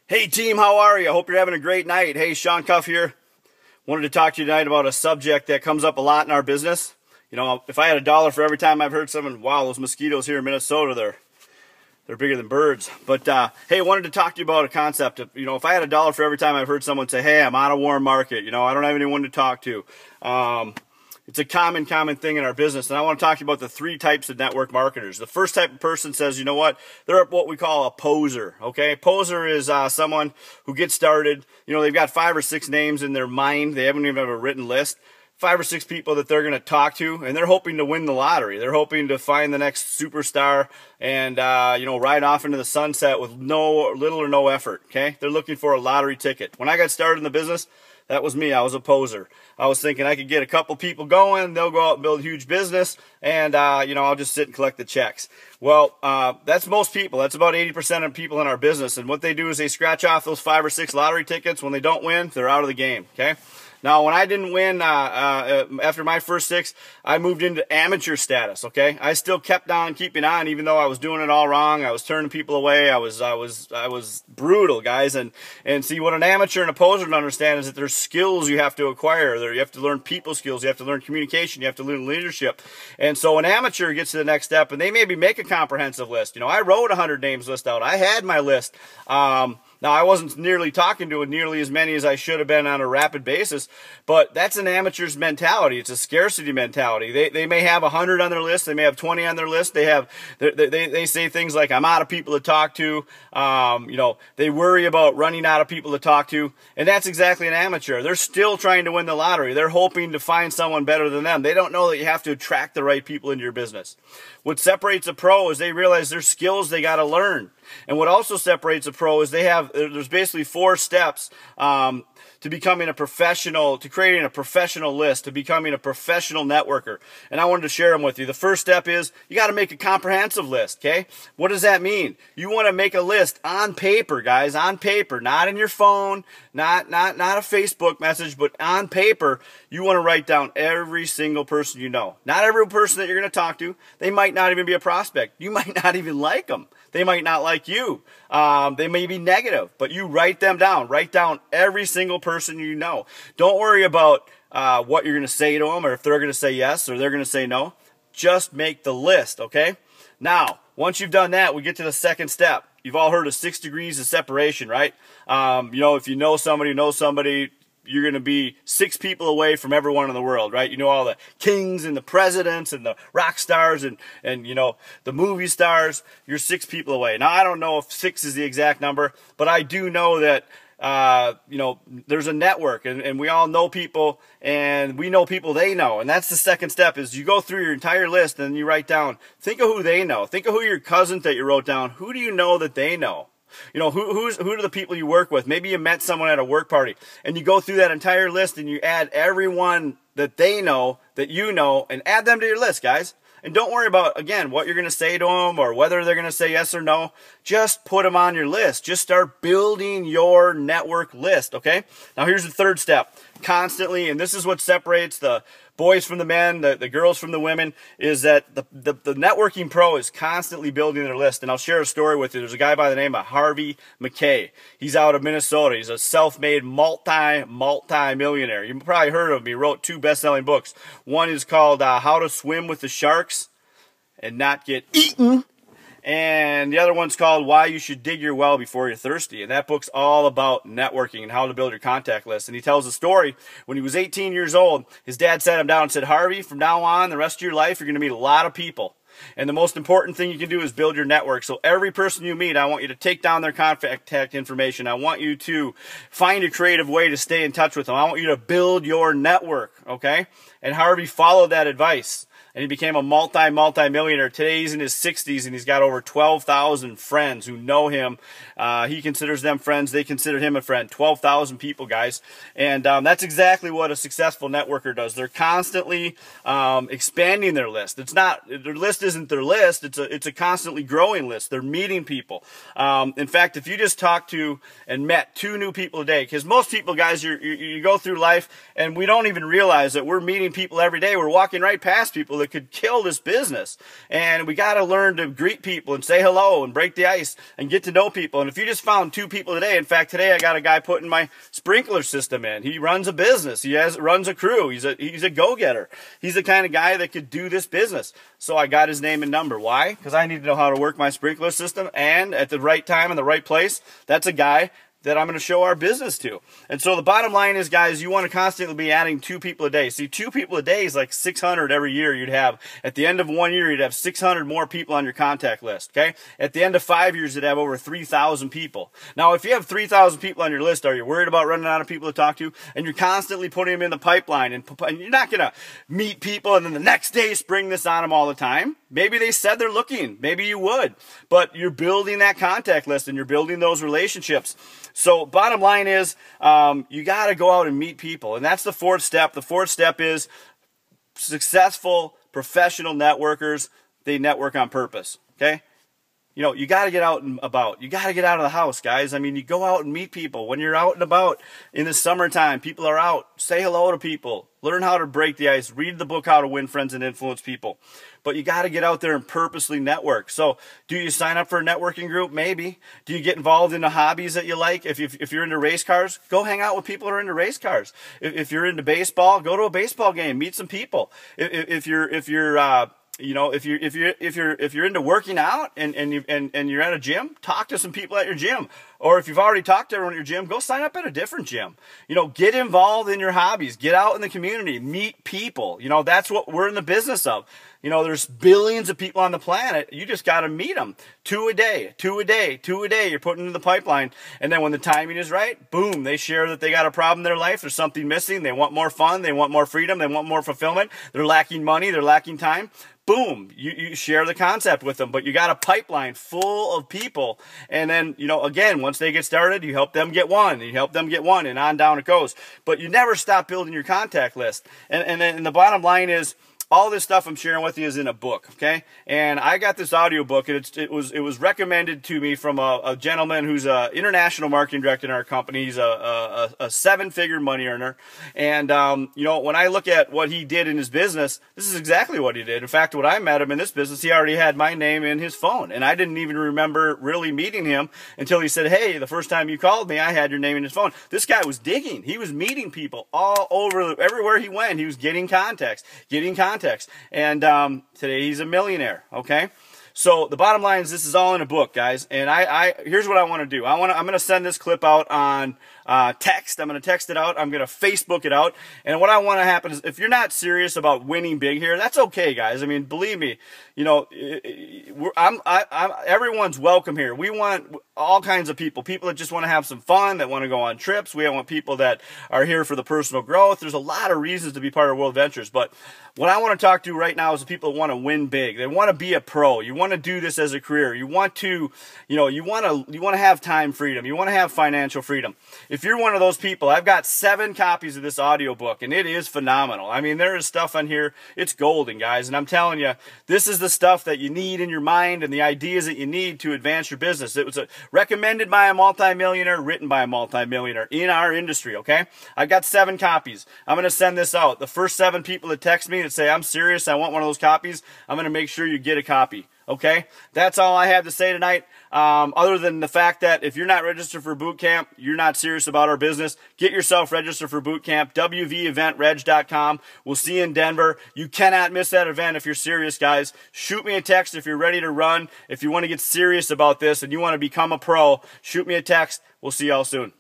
Hey team, how are you? I hope you're having a great night. Hey, Sean Cuff here. Wanted to talk to you tonight about a subject that comes up a lot in our business. You know, if I had $1 for every time I've heard someone, wow, those mosquitoes here in Minnesota, they're bigger than birds. But hey, I wanted to talk to you about a concept. If I had $1 for every time I've heard someone say, hey, I'm on a warm market. I don't have anyone to talk to. It's a common thing in our business, and I want to talk to you about the 3 types of network marketers. The first type of person says, you know what, they're what we call a poser, okay? Poser is someone who gets started, they've got 5 or 6 names in their mind. They haven't even have a written list. 5 or 6 people that they're going to talk to, and they're hoping to win the lottery. They're hoping to find the next superstar and, ride off into the sunset with little or no effort, okay? They're looking for a lottery ticket. When I got started in the business, that was me. I was a poser. I was thinking I could get a couple people going, they'll go out and build a huge business, and, I'll just sit and collect the checks. Well, that's most people. That's about 80% of people in our business, and what they do is they scratch off those 5 or 6 lottery tickets. When they don't win, they're out of the game, okay? Now, when I didn't win after my first 6, I moved into amateur status, okay? I still kept on keeping on, even though I was doing it all wrong. I was turning people away. I was brutal, guys. And see, what an amateur and a poser don't understand is that there's skills you have to acquire. You have to learn people skills. You have to learn communication. You have to learn leadership. And so an amateur gets to the next step, and they maybe make a comprehensive list. I wrote a 100 names list out. I had my list. Now, I wasn't nearly talking to nearly as many as I should have been on a rapid basis, but that's an amateur's mentality. It's a scarcity mentality. They may have 100 on their list. They may have 20 on their list. They say things like, I'm out of people to talk to. They worry about running out of people to talk to, and that's exactly an amateur. They're still trying to win the lottery. They're hoping to find someone better than them. They don't know that you have to attract the right people into your business. What separates a pro is they realize there's skills they got to learn. And what also separates a pro is there's basically 4 steps to becoming a professional, to creating a professional list, to becoming a professional networker. And I wanted to share them with you. The first step is you got to make a comprehensive list, okay? What does that mean? You want to make a list on paper, guys, on paper, not in your phone, not a Facebook message, but on paper. You want to write down every single person you know. Not every person that you're going to talk to. They might not even be a prospect. You might not even like them. They might not like you. They may be negative, but you write them down. Write down every single person you know. Don't worry about what you're going to say to them, or if they're going to say yes or they're going to say no. Just make the list, okay? Now, once you've done that, we get to the second step. You've all heard of 6 degrees of separation, right? If you know somebody who knows somebody, you're going to be 6 people away from everyone in the world, right? You know all the kings and the presidents and the rock stars and the movie stars. You're 6 people away. Now, I don't know if 6 is the exact number, but I do know that, there's a network, and we all know people, and we know people they know. And that's the second step, is you go through your entire list and you write down, think of who they know. Think of who your cousins that you wrote down, who do you know that they know? Who are the people you work with? Maybe you met someone at a work party, and you go through that entire list and you add everyone that they know, that you know, and add them to your list, guys. And don't worry about, again, what you're going to say to them or whether they're going to say yes or no. Just put them on your list. Just start building your network list, okay? Now, here's the third step. Constantly, and this is what separates the boys from the men, the girls from the women, is that the networking pro is constantly building their list. And I'll share a story with you. There's a guy by the name of Harvey McKay. He's out of Minnesota. He's a self-made multi-millionaire. You've probably heard of him. He wrote 2 best-selling books. One is called How to Swim with the Sharks and Not Get Eaten. And the other one's called Why You Should Dig Your Well Before You're Thirsty. And that book's all about networking and how to build your contact list. And he tells a story. When he was 18 years old, his dad sat him down and said, Harvey, from now on, the rest of your life, you're going to meet a lot of people. And the most important thing you can do is build your network. So every person you meet, I want you to take down their contact information. I want you to find a creative way to stay in touch with them. I want you to build your network, okay? And Harvey followed that advice. And he became a multi-millionaire. Today he's in his 60s, and he's got over 12,000 friends who know him. He considers them friends. They consider him a friend. 12,000 people, guys. And that's exactly what a successful networker does. They're constantly expanding their list. Their list isn't their list. It's a constantly growing list. They're meeting people. In fact, if you just talked to and met 2 new people a day, because most people, guys, you go through life, and we don't even realize that we're meeting people every day. We're walking right past people that that could kill this business. And we got to learn to greet people and say hello and break the ice and get to know people. And if you just found 2 people today, in fact, today I got a guy putting my sprinkler system in. He runs a business. He runs a crew. He's a go-getter. He's the kind of guy that could do this business. So I got his name and number. Why? Because I need to know how to work my sprinkler system, and at the right time in the right place, that's a guy that I'm going to show our business to. And so the bottom line is, guys, you want to constantly be adding 2 people a day. See, 2 people a day is like 600 every year you'd have. At the end of 1 year, you'd have 600 more people on your contact list, okay? At the end of 5 years, you'd have over 3,000 people. Now, if you have 3,000 people on your list, are you worried about running out of people to talk to? And you're constantly putting them in the pipeline, and you're not going to meet people and then the next day spring this on them all the time. Maybe they said they're looking. Maybe you would. But you're building that contact list and you're building those relationships. So bottom line is, you got to go out and meet people. And that's the 4th step. The 4th step is successful professional networkers, they network on purpose. Okay? You know, you got to get out and about. You got to get out of the house, guys. I mean, you go out and meet people. When you're out and about in the summertime, people are out. Say hello to people. Learn how to break the ice. Read the book, How to Win Friends and Influence People. But you got to get out there and purposely network. So do you sign up for a networking group? Maybe. Do you get involved in the hobbies that you like? If you're into race cars, go hang out with people who are into race cars. If you're into baseball, go to a baseball game. Meet some people. If you're into working out and you're at a gym, talk to some people at your gym. Or if you've already talked to everyone at your gym, go sign up at a different gym. You know, get involved in your hobbies. Get out in the community. Meet people. You know, that's what we're in the business of. You know, there's billions of people on the planet. You just got to meet them. 2 a day, 2 a day, 2 a day. You're putting into the pipeline. And then when the timing is right, boom, they share that they got a problem in their life. There's something missing. They want more fun. They want more freedom. They want more fulfillment. They're lacking money. They're lacking time. Boom, you share the concept with them, but you got a pipeline full of people. And then, you know, again, once they get started, you help them get one, you help them get one, and on down it goes. But you never stop building your contact list. And then the bottom line is, all this stuff I'm sharing with you is in a book, okay? And I got this audio book, and it was recommended to me from a gentleman who's an international marketing director in our company. He's a 7-figure money earner. And, you know, when I look at what he did in his business, this is exactly what he did. In fact, when I met him in this business, he already had my name in his phone. And I didn't even remember really meeting him until he said, hey, the first time you called me, I had your name in his phone. This guy was digging. He was meeting people all over, everywhere he went. He was getting contacts. And today he's a millionaire, okay? So the bottom line is, this is all in a book, guys. And here's what I want to do. I'm going to send this clip out on text. I'm going to text it out. I'm going to Facebook it out. And what I want to happen is, if you're not serious about winning big here, that's okay, guys. I mean, believe me, you know, everyone's welcome here. We want all kinds of people that just want to have some fun, that want to go on trips. We want people that are here for the personal growth. There's a lot of reasons to be part of World Ventures. But what I want to talk to right now is the people that want to win big. They want to be a pro. You want to do this as a career. You want to, you know, you want to have time freedom. You want to have financial freedom. If you're one of those people, I've got 7 copies of this audiobook, and it is phenomenal. I mean, there is stuff on here. It's golden, guys. And I'm telling you, this is the stuff that you need in your mind and the ideas that you need to advance your business. It was recommended by a multimillionaire, written by a multimillionaire in our industry, okay? I've got 7 copies. I'm going to send this out. The first 7 people that text me that say, I'm serious, I want one of those copies, I'm going to make sure you get a copy. Okay, that's all I have to say tonight. Other than the fact that if you're not registered for boot camp, you're not serious about our business. Get yourself registered for boot camp. wveventreg.com. We'll see you in Denver. You cannot miss that event if you're serious, guys. Shoot me a text if you're ready to run. If you want to get serious about this and you want to become a pro, shoot me a text. We'll see y'all soon.